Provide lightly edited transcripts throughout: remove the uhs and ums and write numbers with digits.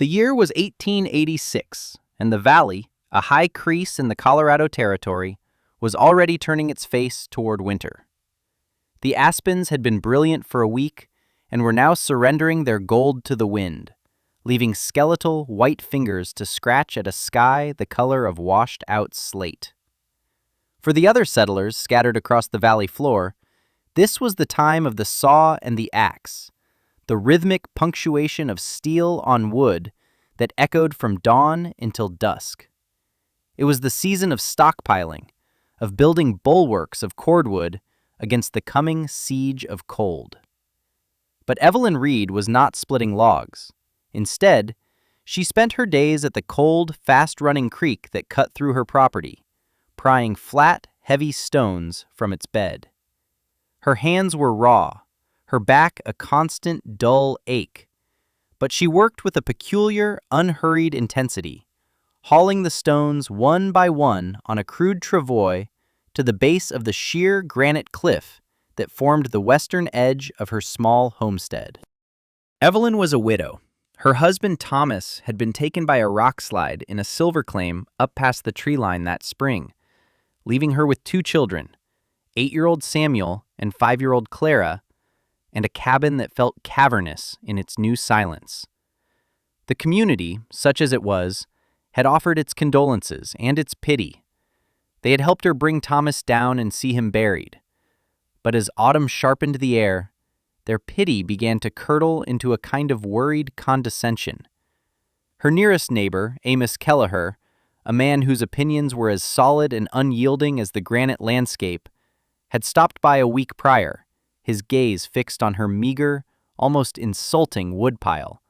The year was 1886, and the valley, a high crease in the Colorado Territory, was already turning its face toward winter. The aspens had been brilliant for a week and were now surrendering their gold to the wind, leaving skeletal white fingers to scratch at a sky the color of washed-out slate. For the other settlers scattered across the valley floor, this was the time of the saw and the axe, the rhythmic punctuation of steel on wood that echoed from dawn until dusk. It was the season of stockpiling, of building bulwarks of cordwood against the coming siege of cold. But Evelyn Reed was not splitting logs. Instead, she spent her days at the cold, fast-running creek that cut through her property, prying flat, heavy stones from its bed. Her hands were raw, her back a constant, dull ache, but she worked with a peculiar, unhurried intensity, hauling the stones one by one on a crude travois to the base of the sheer granite cliff that formed the western edge of her small homestead. Evelyn was a widow. Her husband Thomas had been taken by a rock slide in a silver claim up past the tree line that spring, leaving her with 2 children, 8-year-old Samuel and 5-year-old Clara, and a cabin that felt cavernous in its new silence. The community, such as it was, had offered its condolences and its pity. They had helped her bring Thomas down and see him buried. But as autumn sharpened the air, their pity began to curdle into a kind of worried condescension. Her nearest neighbor, Amos Kelleher, a man whose opinions were as solid and unyielding as the granite landscape, had stopped by a week prior, his gaze fixed on her meager, almost insulting woodpile,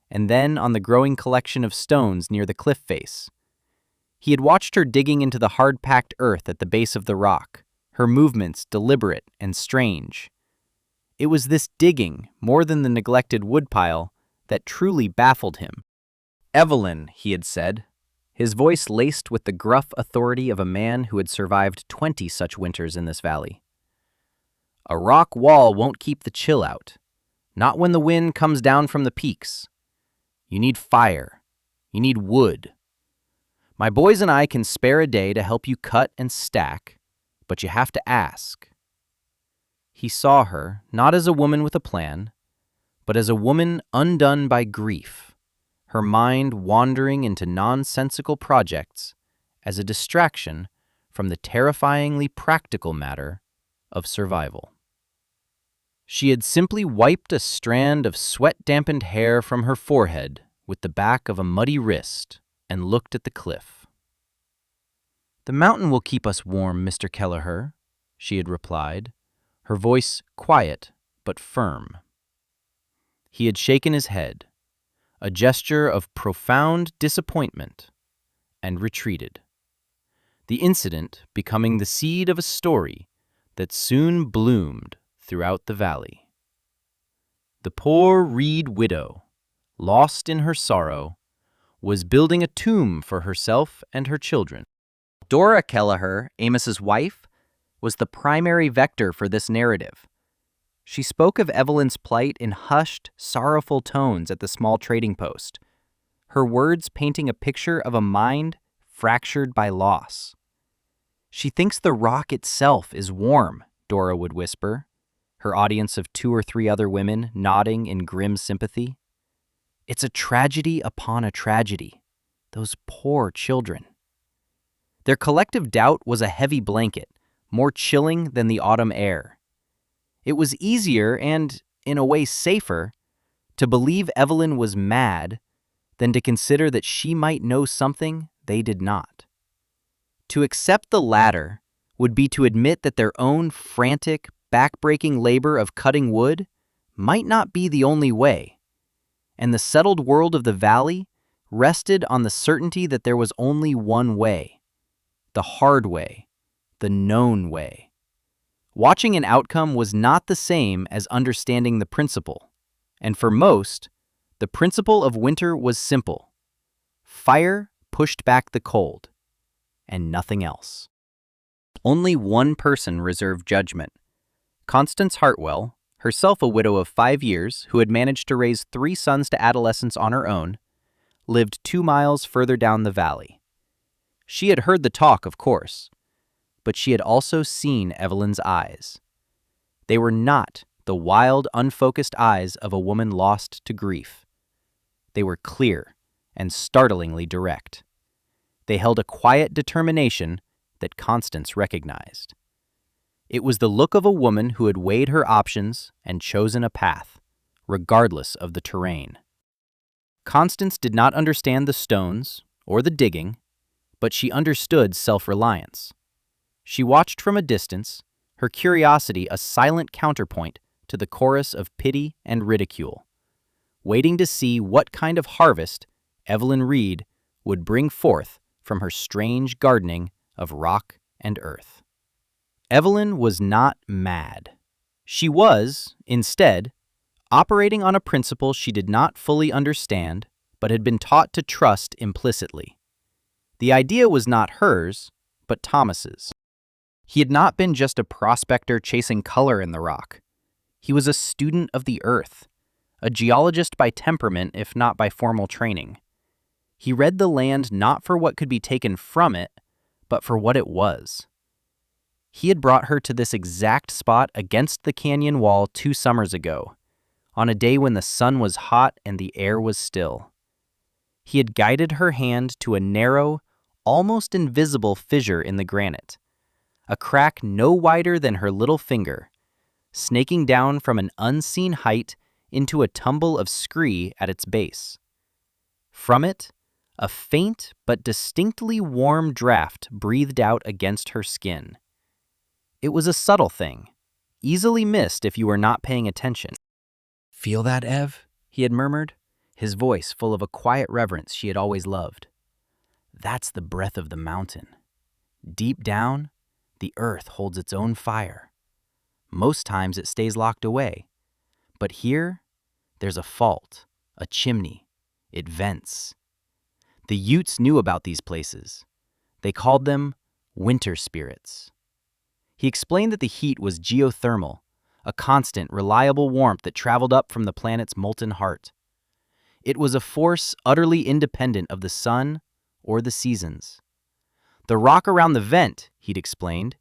and then on the growing collection of stones near the cliff face. He had watched her digging into the hard-packed earth at the base of the rock, her movements deliberate and strange. It was this digging, more than the neglected woodpile, that truly baffled him. "Evelyn," he had said, his voice laced with the gruff authority of a man who had survived 20 such winters in this valley. "A rock wall won't keep the chill out, not when the wind comes down from the peaks. You need fire. You need wood. My boys and I can spare a day to help you cut and stack, but you have to ask." He saw her not as a woman with a plan, but as a woman undone by grief, her mind wandering into nonsensical projects as a distraction from the terrifyingly practical matter of survival. She had simply wiped a strand of sweat-dampened hair from her forehead with the back of a muddy wrist and looked at the cliff. "The mountain will keep us warm, Mr. Kelleher," she had replied, her voice quiet but firm. He had shaken his head, a gesture of profound disappointment, and retreated, the incident becoming the seed of a story that soon bloomed throughout the valley. The poor Reed widow, lost in her sorrow, was building a tomb for herself and her children. Dora Kelleher, Amos's wife, was the primary vector for this narrative. She spoke of Evelyn's plight in hushed, sorrowful tones at the small trading post, her words painting a picture of a mind fractured by loss. "She thinks the rock itself is warm," Dora would whisper, her audience of 2 or 3 other women nodding in grim sympathy. "It's a tragedy upon a tragedy. Those poor children." Their collective doubt was a heavy blanket, more chilling than the autumn air. It was easier and, in a way, safer to believe Evelyn was mad than to consider that she might know something they did not. To accept the latter would be to admit that their own frantic, back-breaking labor of cutting wood might not be the only way, and the settled world of the valley rested on the certainty that there was only one way, the hard way, the known way. Watching an outcome was not the same as understanding the principle, and for most, the principle of winter was simple. Fire pushed back the cold, and nothing else. Only one person reserved judgment. Constance Hartwell, herself a widow of 5 years who had managed to raise 3 sons to adolescence on her own, lived 2 miles further down the valley. She had heard the talk, of course, but she had also seen Evelyn's eyes. They were not the wild, unfocused eyes of a woman lost to grief. They were clear and startlingly direct. They held a quiet determination that Constance recognized. It was the look of a woman who had weighed her options and chosen a path, regardless of the terrain. Constance did not understand the stones or the digging, but she understood self-reliance. She watched from a distance, her curiosity a silent counterpoint to the chorus of pity and ridicule, waiting to see what kind of harvest Evelyn Reed would bring forth from her strange gardening of rock and earth. Evelyn was not mad. She was, instead, operating on a principle she did not fully understand but had been taught to trust implicitly. The idea was not hers, but Thomas's. He had not been just a prospector chasing color in the rock. He was a student of the earth, a geologist by temperament if not by formal training. He read the land not for what could be taken from it, but for what it was. He had brought her to this exact spot against the canyon wall 2 summers ago, on a day when the sun was hot and the air was still. He had guided her hand to a narrow, almost invisible fissure in the granite, a crack no wider than her little finger, snaking down from an unseen height into a tumble of scree at its base. From it, a faint but distinctly warm draft breathed out against her skin. It was a subtle thing, easily missed if you were not paying attention. "Feel that, Ev?" he had murmured, his voice full of a quiet reverence she had always loved. "That's the breath of the mountain. Deep down, the earth holds its own fire. Most times it stays locked away. But here, there's a fault, a chimney. It vents." The Utes knew about these places. They called them winter spirits. He explained that the heat was geothermal, a constant, reliable warmth that traveled up from the planet's molten heart. It was a force utterly independent of the sun or the seasons. The rock around the vent, he'd explained,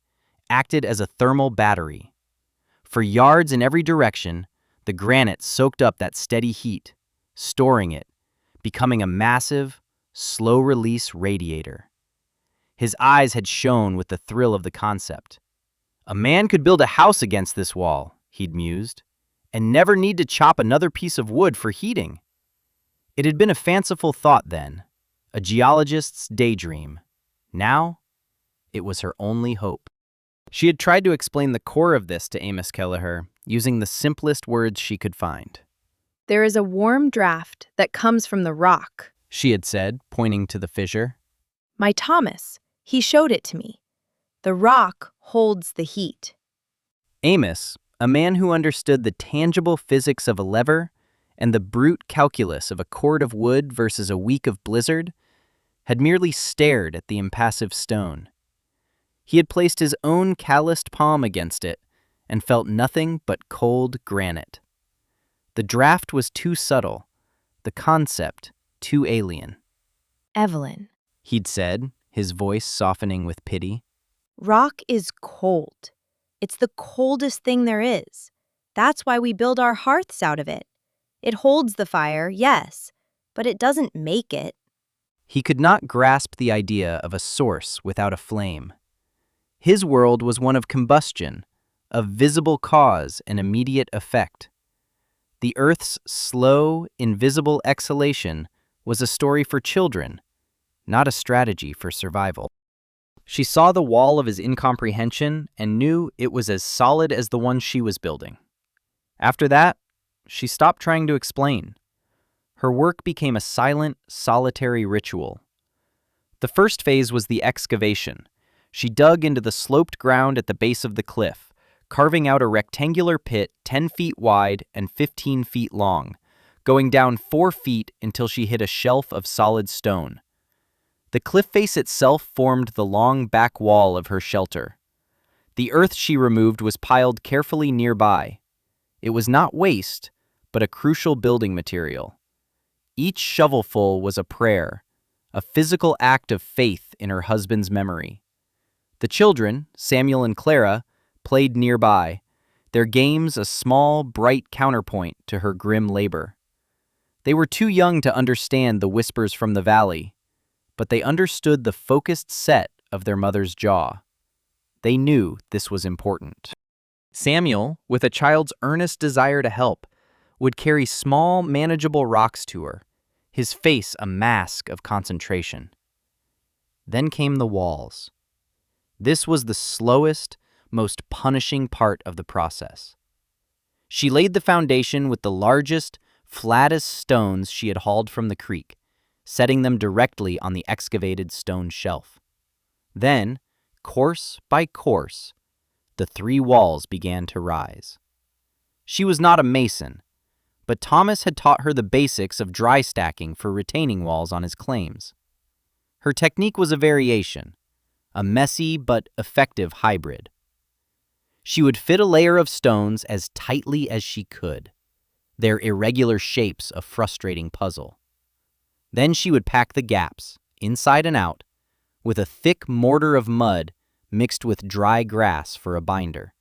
acted as a thermal battery. For yards in every direction, the granite soaked up that steady heat, storing it, becoming a massive, slow-release radiator. His eyes had shone with the thrill of the concept. A man could build a house against this wall, he'd mused, and never need to chop another piece of wood for heating. It had been a fanciful thought then, a geologist's daydream. Now, it was her only hope. She had tried to explain the core of this to Amos Kelleher, using the simplest words she could find. "There is a warm draft that comes from the rock," she had said, pointing to the fissure. "My Thomas, he showed it to me. The rock holds the heat." Amos, a man who understood the tangible physics of a lever and the brute calculus of a cord of wood versus a week of blizzard, had merely stared at the impassive stone. He had placed his own calloused palm against it and felt nothing but cold granite. The draft was too subtle, the concept too alien. "Evelyn," He'd said, his voice softening with pity. "rock is cold. It's the coldest thing there is. That's why we build our hearths out of it. It holds the fire, yes, but it doesn't make it." He could not grasp the idea of a source without a flame. His world was one of combustion, of visible cause and immediate effect. The Earth's slow, invisible exhalation was a story for children, not a strategy for survival. She saw the wall of his incomprehension and knew it was as solid as the one she was building. After that, she stopped trying to explain. Her work became a silent, solitary ritual. The first phase was the excavation. She dug into the sloped ground at the base of the cliff, carving out a rectangular pit 10 feet wide and 15 feet long, going down 4 feet until she hit a shelf of solid stone. The cliff face itself formed the long back wall of her shelter. The earth she removed was piled carefully nearby. It was not waste, but a crucial building material. Each shovelful was a prayer, a physical act of faith in her husband's memory. The children, Samuel and Clara, played nearby, their games a small, bright counterpoint to her grim labor. They were too young to understand the whispers from the valley, but they understood the focused set of their mother's jaw. They knew this was important. Samuel, with a child's earnest desire to help, would carry small, manageable rocks to her, his face a mask of concentration. Then came the walls. This was the slowest, most punishing part of the process. She laid the foundation with the largest, flattest stones she had hauled from the creek, setting them directly on the excavated stone shelf. Then, course by course, the 3 walls began to rise. She was not a mason, but Thomas had taught her the basics of dry stacking for retaining walls on his claims. Her technique was a variation, a messy but effective hybrid. She would fit a layer of stones as tightly as she could, their irregular shapes a frustrating puzzle. Then she would pack the gaps, inside and out, with a thick mortar of mud mixed with dry grass for a binder.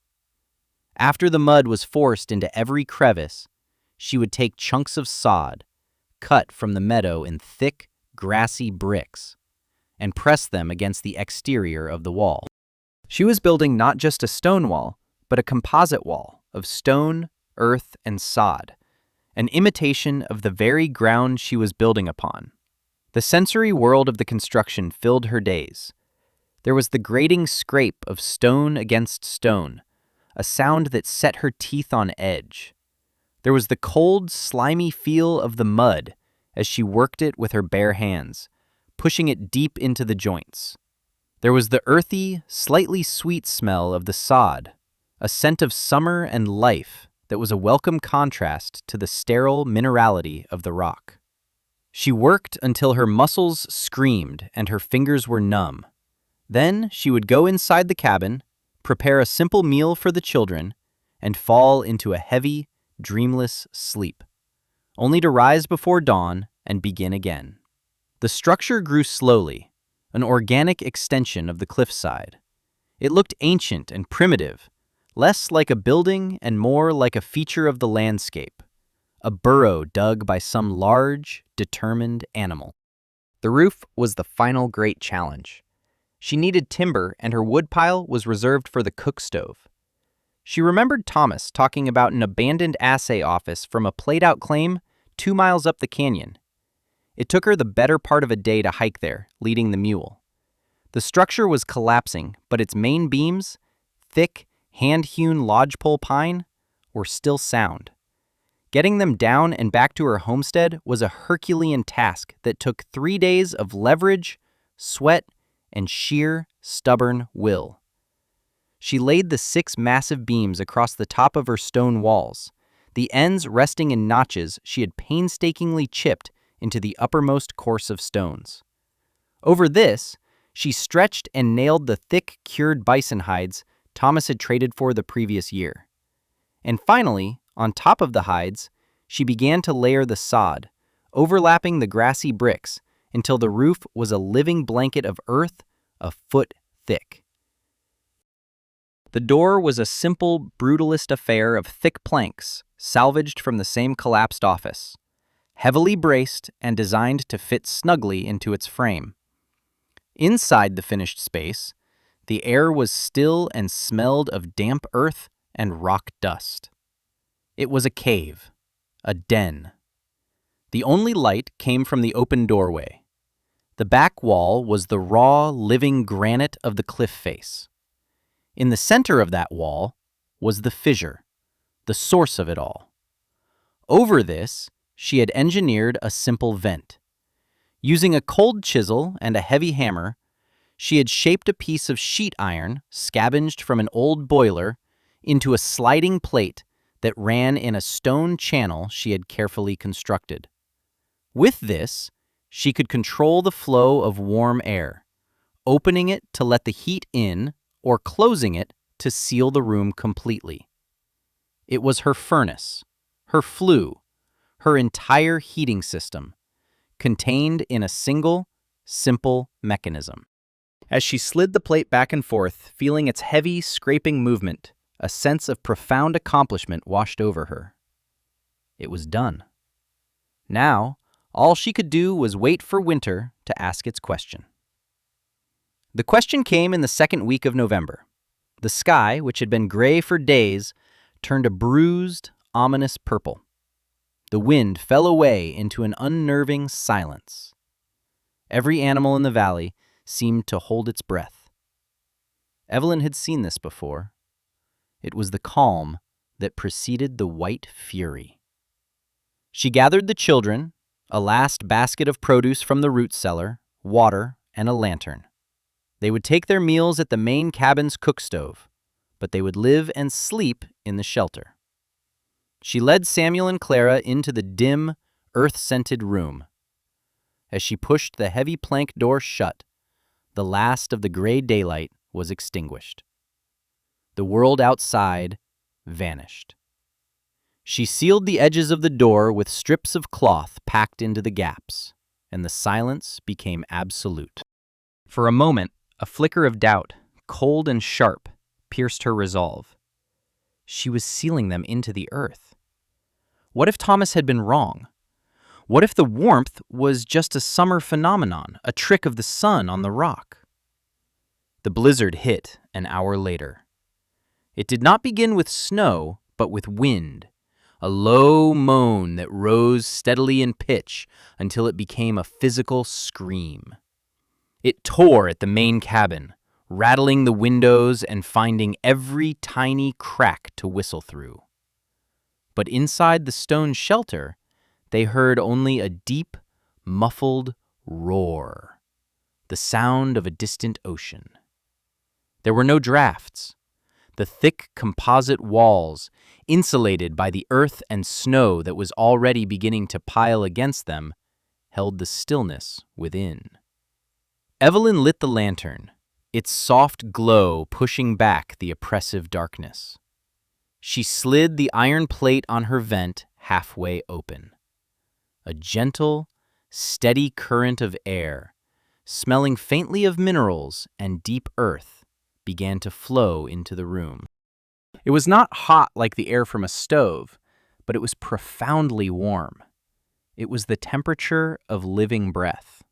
After the mud was forced into every crevice, she would take chunks of sod, cut from the meadow in thick, grassy bricks, and press them against the exterior of the wall. She was building not just a stone wall, but a composite wall of stone, earth, and sod, an imitation of the very ground she was building upon. The sensory world of the construction filled her days. There was the grating scrape of stone against stone, a sound that set her teeth on edge. There was the cold, slimy feel of the mud as she worked it with her bare hands, pushing it deep into the joints. There was the earthy, slightly sweet smell of the sod, a scent of summer and life that was a welcome contrast to the sterile minerality of the rock. She worked until her muscles screamed and her fingers were numb. Then she would go inside the cabin, prepare a simple meal for the children, and fall into a heavy, dreamless sleep, only to rise before dawn and begin again. The structure grew slowly, an organic extension of the cliffside. It looked ancient and primitive, less like a building and more like a feature of the landscape, a burrow dug by some large, determined animal. The roof was the final great challenge. She needed timber, and her woodpile was reserved for the cook stove. She remembered Thomas talking about an abandoned assay office from a played-out claim 2 miles up the canyon. It took her the better part of a day to hike there, leading the mule. The structure was collapsing, but its main beams, thick, hand-hewn lodgepole pine, were still sound. Getting them down and back to her homestead was a Herculean task that took 3 days of leverage, sweat, and sheer, stubborn will. She laid the 6 massive beams across the top of her stone walls, the ends resting in notches she had painstakingly chipped into the uppermost course of stones. Over this, she stretched and nailed the thick, cured bison hides Thomas had traded for the previous year. And finally, on top of the hides, she began to layer the sod, overlapping the grassy bricks until the roof was a living blanket of earth a foot thick. The door was a simple, brutalist affair of thick planks, salvaged from the same collapsed office, heavily braced and designed to fit snugly into its frame. Inside the finished space, the air was still and smelled of damp earth and rock dust. It was a cave, a den. The only light came from the open doorway. The back wall was the raw, living granite of the cliff face. In the center of that wall was the fissure, the source of it all. Over this, she had engineered a simple vent. Using a cold chisel and a heavy hammer, she had shaped a piece of sheet iron scavenged from an old boiler into a sliding plate that ran in a stone channel she had carefully constructed. With this, she could control the flow of warm air, opening it to let the heat in or closing it to seal the room completely. It was her furnace, her flue, her entire heating system, contained in a single, simple mechanism. As she slid the plate back and forth, feeling its heavy, scraping movement, a sense of profound accomplishment washed over her. It was done. Now, all she could do was wait for winter to ask its question. The question came in the second week of November. The sky, which had been gray for days, turned a bruised, ominous purple. The wind fell away into an unnerving silence. Every animal in the valley seemed to hold its breath. Evelyn had seen this before. It was the calm that preceded the white fury. She gathered the children, a last basket of produce from the root cellar, water, and a lantern. They would take their meals at the main cabin's cook stove, but they would live and sleep in the shelter. She led Samuel and Clara into the dim, earth-scented room. As she pushed the heavy plank door shut, the last of the gray daylight was extinguished. The world outside vanished. She sealed the edges of the door with strips of cloth packed into the gaps, and the silence became absolute. For a moment, a flicker of doubt, cold and sharp, pierced her resolve. She was sealing them into the earth. What if Thomas had been wrong? What if the warmth was just a summer phenomenon, a trick of the sun on the rock? The blizzard hit an hour later. It did not begin with snow, but with wind, a low moan that rose steadily in pitch until it became a physical scream. It tore at the main cabin, rattling the windows and finding every tiny crack to whistle through. But inside the stone shelter, they heard only a deep, muffled roar, the sound of a distant ocean. There were no drafts. The thick composite walls, insulated by the earth and snow that was already beginning to pile against them, held the stillness within. Evelyn lit the lantern, its soft glow pushing back the oppressive darkness. She slid the iron plate on her vent halfway open. A gentle, steady current of air, smelling faintly of minerals and deep earth, began to flow into the room. It was not hot like the air from a stove, but it was profoundly warm. It was the temperature of living breath.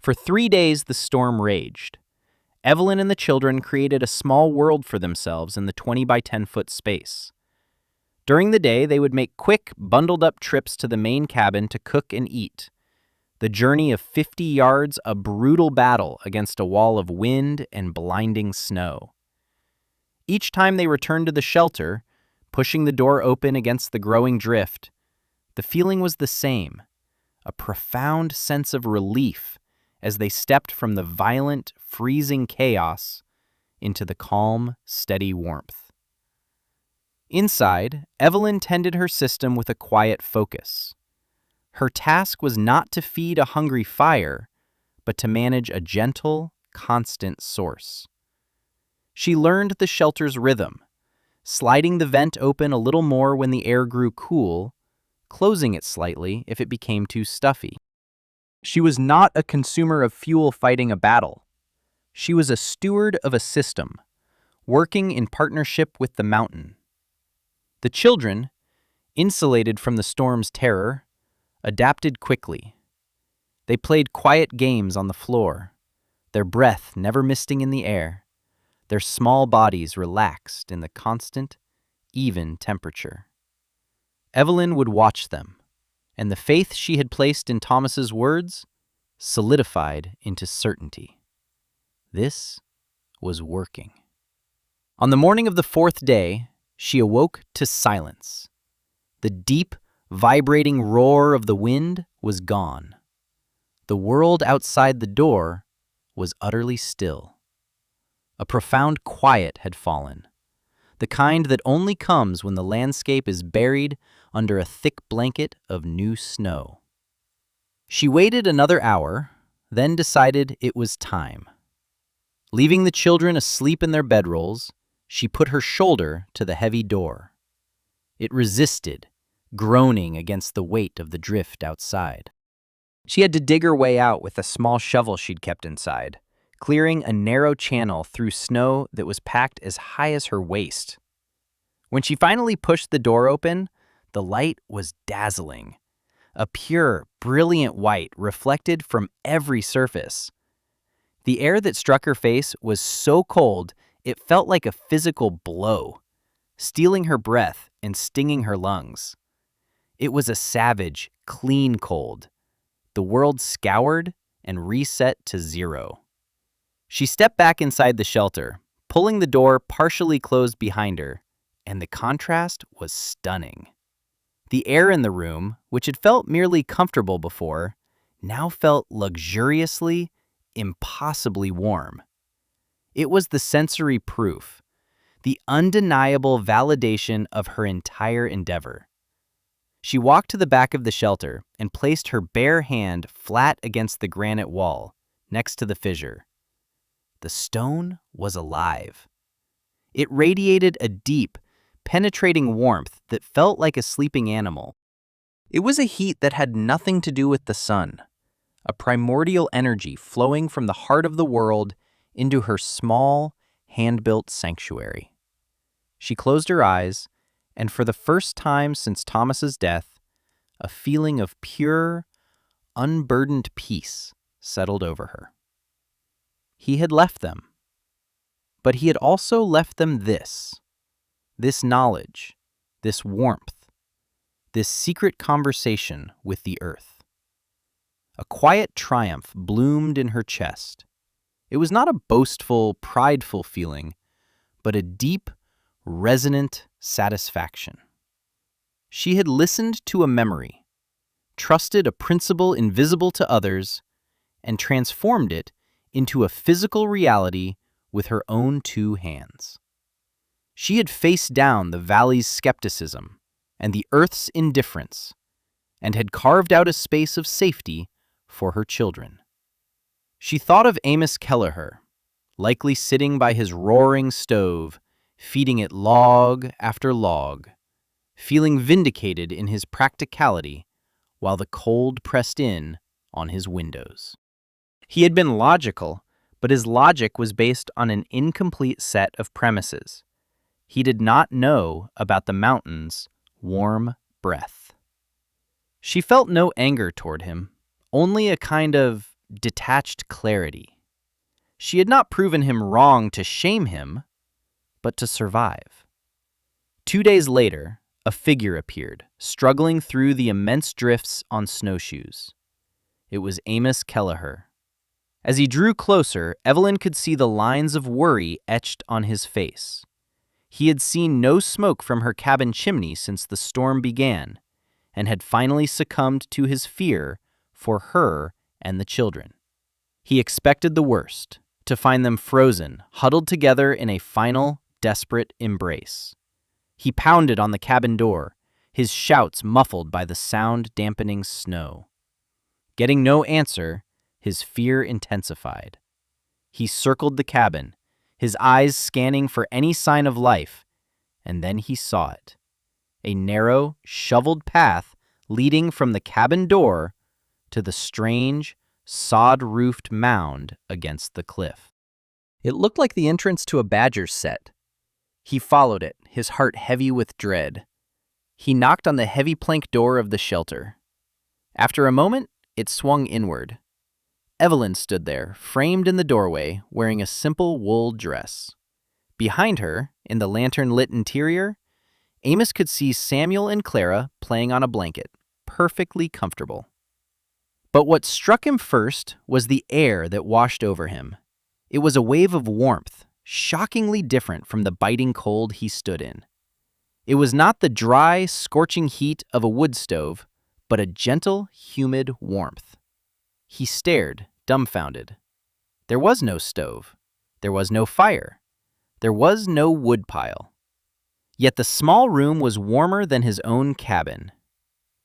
For 3 days the storm raged. Evelyn and the children created a small world for themselves in the 20 by 10 foot space. During the day, they would make quick, bundled-up trips to the main cabin to cook and eat. The journey of 50 yards, a brutal battle against a wall of wind and blinding snow. Each time they returned to the shelter, pushing the door open against the growing drift, the feeling was the same, a profound sense of relief as they stepped from the violent, freezing chaos into the calm, steady warmth. Inside, Evelyn tended her system with a quiet focus. Her task was not to feed a hungry fire, but to manage a gentle, constant source. She learned the shelter's rhythm, sliding the vent open a little more when the air grew cool, closing it slightly if it became too stuffy. She was not a consumer of fuel fighting a battle. She was a steward of a system, working in partnership with the mountain. The children, insulated from the storm's terror, adapted quickly. They played quiet games on the floor, their breath never misting in the air, their small bodies relaxed in the constant, even temperature. Evelyn would watch them, and the faith she had placed in Thomas's words solidified into certainty. This was working. On the morning of the 4th day, she awoke to silence. The deep, vibrating roar of the wind was gone. The world outside the door was utterly still. A profound quiet had fallen, the kind that only comes when the landscape is buried under a thick blanket of new snow. She waited another hour, then decided it was time. Leaving the children asleep in their bedrolls, she put her shoulder to the heavy door. It resisted, groaning against the weight of the drift outside. She had to dig her way out with a small shovel she'd kept inside, clearing a narrow channel through snow that was packed as high as her waist. When she finally pushed the door open, the light was dazzling. A pure, brilliant white reflected from every surface. The air that struck her face was so cold it felt like a physical blow, stealing her breath and stinging her lungs. It was a savage, clean cold. The world scoured and reset to zero. She stepped back inside the shelter, pulling the door partially closed behind her, and the contrast was stunning. The air in the room, which had felt merely comfortable before, now felt luxuriously, impossibly warm. It was the sensory proof, the undeniable validation of her entire endeavor. She walked to the back of the shelter and placed her bare hand flat against the granite wall, next to the fissure. The stone was alive. It radiated a deep, penetrating warmth that felt like a sleeping animal. It was a heat that had nothing to do with the sun, a primordial energy flowing from the heart of the world into her small, hand-built sanctuary. She closed her eyes, and for the first time since Thomas's death, a feeling of pure, unburdened peace settled over her. He had left them, but he had also left them this knowledge, this warmth, this secret conversation with the earth. A quiet triumph bloomed in her chest. It was not a boastful, prideful feeling, but a deep, resonant satisfaction. She had listened to a memory, trusted a principle invisible to others, and transformed it into a physical reality with her own two hands. She had faced down the valley's skepticism and the earth's indifference, and had carved out a space of safety for her children. She thought of Amos Kelleher, likely sitting by his roaring stove, feeding it log after log, feeling vindicated in his practicality while the cold pressed in on his windows. He had been logical, but his logic was based on an incomplete set of premises. He did not know about the mountain's warm breath. She felt no anger toward him, only a kind of detached clarity. She had not proven him wrong to shame him, but to survive. 2 days later, a figure appeared, struggling through the immense drifts on snowshoes. It was Amos Kelleher. As he drew closer, Evelyn could see the lines of worry etched on his face. He had seen no smoke from her cabin chimney since the storm began, and had finally succumbed to his fear for her and the children. He expected the worst, to find them frozen, huddled together in a final, desperate embrace. He pounded on the cabin door, his shouts muffled by the sound-dampening snow. Getting no answer, his fear intensified. He circled the cabin, his eyes scanning for any sign of life, and then he saw it. A narrow, shoveled path leading from the cabin door to the strange, sod-roofed mound against the cliff. It looked like the entrance to a badger's set. He followed it, his heart heavy with dread. He knocked on the heavy plank door of the shelter. After a moment, it swung inward. Evelyn stood there, framed in the doorway, wearing a simple wool dress. Behind her, in the lantern-lit interior, Amos could see Samuel and Clara playing on a blanket, perfectly comfortable. But what struck him first was the air that washed over him. It was a wave of warmth, shockingly different from the biting cold he stood in. It was not the dry, scorching heat of a wood stove, but a gentle, humid warmth. He stared, dumbfounded. There was no stove. There was no fire. There was no woodpile. Yet the small room was warmer than his own cabin.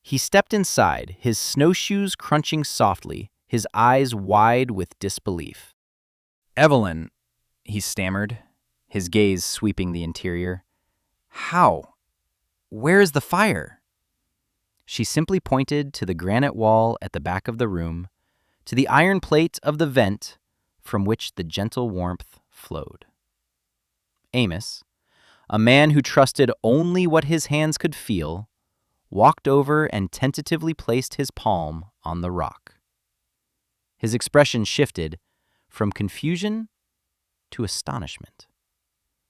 He stepped inside, his snowshoes crunching softly, his eyes wide with disbelief. "Evelyn," he stammered, his gaze sweeping the interior. "How? Where is the fire?" She simply pointed to the granite wall at the back of the room, to the iron plate of the vent from which the gentle warmth flowed. Amos, a man who trusted only what his hands could feel, walked over and tentatively placed his palm on the rock. His expression shifted from confusion to astonishment.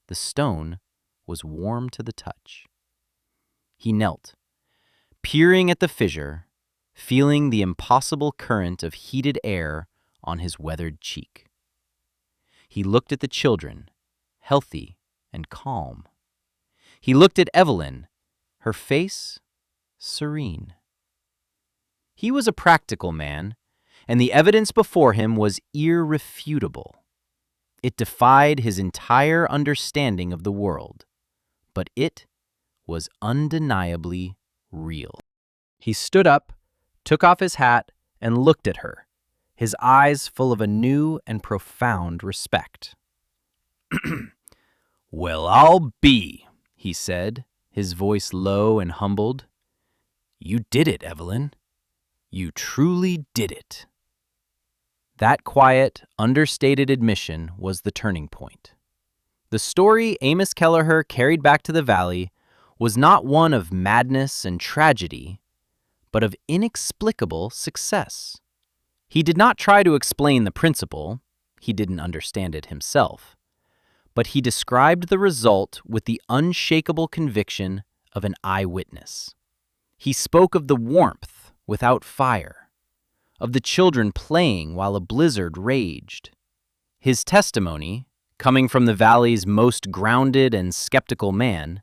The stone was warm to the touch. He knelt, peering at the fissure, feeling the impossible current of heated air on his weathered cheek. He looked at the children, healthy and calm. He looked at Evelyn, her face serene. He was a practical man, and the evidence before him was irrefutable. It defied his entire understanding of the world, but it was undeniably real. He stood up, took off his hat, and looked at her, his eyes full of a new and profound respect. "Well, I'll be," he said, his voice low and humbled. "You did it, Evelyn. You truly did it." That quiet, understated admission was the turning point. The story Amos Kelleher carried back to the valley was not one of madness and tragedy, but of inexplicable success. He did not try to explain the principle, he didn't understand it himself, but he described the result with the unshakable conviction of an eyewitness. He spoke of the warmth without fire, of the children playing while a blizzard raged. His testimony, coming from the valley's most grounded and skeptical man,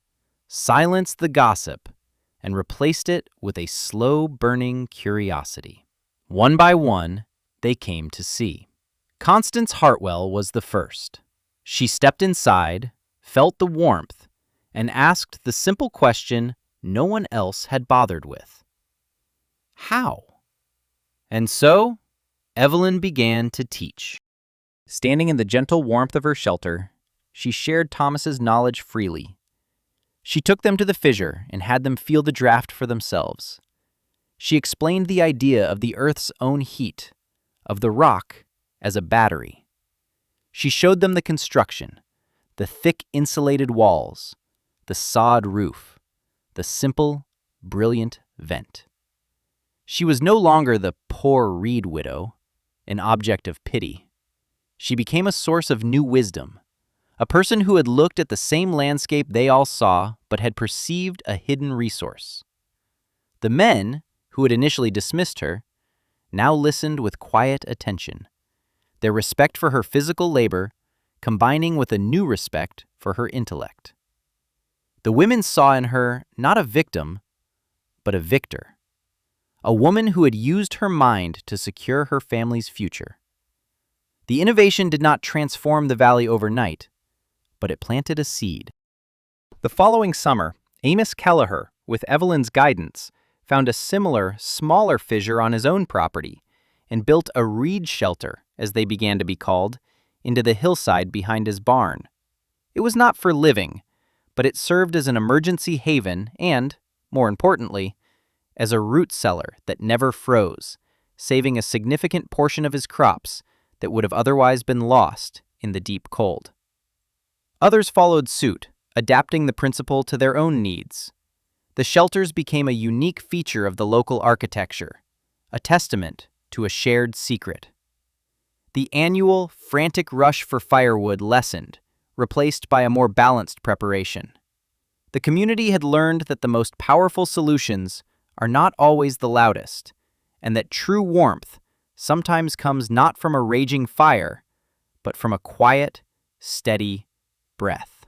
silenced the gossip and replaced it with a slow-burning curiosity. One by one, they came to see. Constance Hartwell was the first. She stepped inside, felt the warmth, and asked the simple question no one else had bothered with. How? And so, Evelyn began to teach. Standing in the gentle warmth of her shelter, she shared Thomas's knowledge freely. She took them to the fissure and had them feel the draft for themselves. She explained the idea of the Earth's own heat, of the rock as a battery. She showed them the construction, the thick insulated walls, the sod roof, the simple, brilliant vent. She was no longer the poor Reed widow, an object of pity. She became a source of new wisdom, a person who had looked at the same landscape they all saw but had perceived a hidden resource. The men, who had initially dismissed her, now listened with quiet attention, their respect for her physical labor combining with a new respect for her intellect. The women saw in her not a victim, but a victor, a woman who had used her mind to secure her family's future. The innovation did not transform the valley overnight, but it planted a seed. The following summer, Amos Kelleher, with Evelyn's guidance, found a similar, smaller fissure on his own property and built a reed shelter, as they began to be called, into the hillside behind his barn. It was not for living, but it served as an emergency haven and, more importantly, as a root cellar that never froze, saving a significant portion of his crops that would have otherwise been lost in the deep cold. Others followed suit, adapting the principle to their own needs. The shelters became a unique feature of the local architecture, a testament to a shared secret. The annual, frantic rush for firewood lessened, replaced by a more balanced preparation. The community had learned that the most powerful solutions are not always the loudest, and that true warmth sometimes comes not from a raging fire, but from a quiet, steady breath.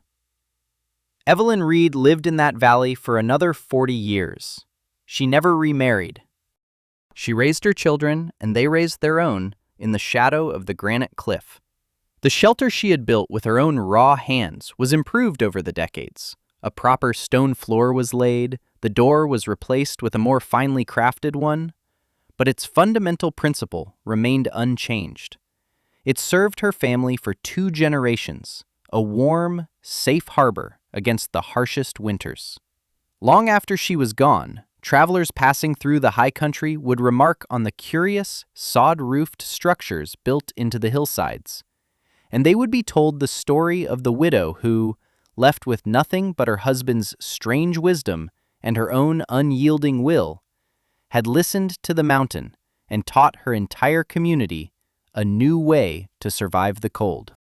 Evelyn Reed lived in that valley for another 40 years. She never remarried. She raised her children, and they raised their own, in the shadow of the granite cliff. The shelter she had built with her own raw hands was improved over the decades. A proper stone floor was laid, the door was replaced with a more finely crafted one, but its fundamental principle remained unchanged. It served her family for 2 generations, a warm, safe harbor against the harshest winters. Long after she was gone, Travelers passing through the high country would remark on the curious, sod-roofed structures built into the hillsides, and they would be told the story of the widow who, left with nothing but her husband's strange wisdom and her own unyielding will, had listened to the mountain and taught her entire community a new way to survive the cold.